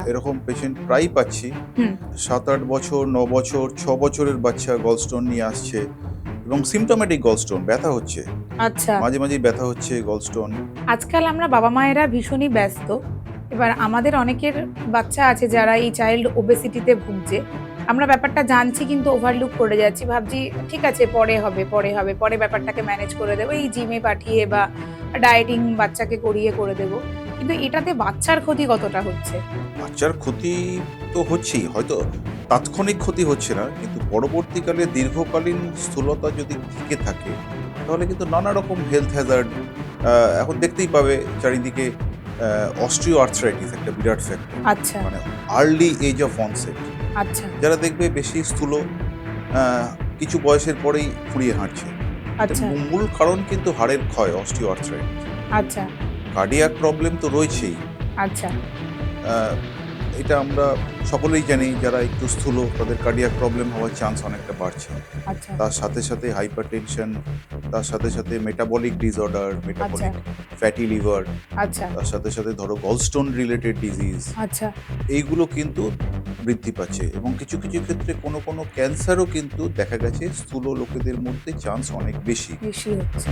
এরকম পেশেন্ট প্রায়ই পাচ্ছি। হুম। ৭-৮ বছর, ৯ বছর, ৬ বছরের বাচ্চা গলস্টোন নিয়ে আসছে এবং সিম্পটোমেটিক গলস্টোন, ব্যথা হচ্ছে। আচ্ছা। মাঝে, মাঝেই ব্যথা হচ্ছে গলস্টোন। আজকাল আমরা বাবা-মায়েরা ভীষণই ব্যস্ত। এবার আমাদের অনেকের বাচ্চা আছে যারা এই চাইল্ড ওবেসিটিতে ভুগছে। আমরা ব্যাপারটা জানছি কিন্তু ওভারলুক করে যাচ্ছি। ভাবছি ঠিক আছে পরে হবে, পরে হবে। পরে ব্যাপারটাকে ম্যানেজ করে দেবো। এই জিমে পাঠিয়ে বা ডায়েটিং বাচ্চাকে করিয়ে করে দেবো। কিন্তু এটাতে বাচ্চার ক্ষতি কতটা হচ্ছে? বাচ্চার ক্ষতি তো হচ্ছেই। হয়তো তাৎক্ষণিক ক্ষতি হচ্ছে না। কিন্তু পরবর্তীকালে দীর্ঘকালীন স্থূলতা যদি থেকে থাকে, তাহলে কিন্তু নানা রকম হেলথ হ্যাজার্ড আ এখন দেখতেই পাবে চারিদিকে অস্টিও আর্থ্রাইটিস একটা বিরাট ফ্যাক্টর। আচ্ছা, মানে আর্লি এজ অফ অনসেট। আচ্ছা, যারা দেখবে বেশি স্থূল আ কিছু বয়সের পরেই খুঁড়িয়ে হাঁটছে। এটার আচ্ছা, মূল কারণ কিন্তু হাড়ের ক্ষয়, অস্টিও আর্থ্রাইটিস। আচ্ছা, কার্ডিয়াক প্রবলেম তো রয়েছেই। আচ্ছা, আ এটা আমরা সকলেই জানি, যারা একটু স্থূল তাদের কার্ডিয়াক প্রবলেম হওয়ার চান্স অনেকটা বাড়ছে। আচ্ছা, তার সাথে, সাথে হাইপারটেনশন, তার সাথে, সাথে মেটাবলিক ডিসঅর্ডার, আচ্ছা, মেটাবলিক ফ্যাটি লিভার, আচ্ছা, তার সাথে, সাথে ধরো গলস্টোন রিলেটেড ডিজিজ, আচ্ছা। এইগুলো কিন্তু বৃদ্ধি পাচ্ছে এবং কিছু, কিছু ক্ষেত্রে কোনো, কোনো ক্যান্সারও কিন্তু দেখা গেছে স্থূল লোকেদের মধ্যে চান্স অনেক বেশি। বেশি হচ্ছে।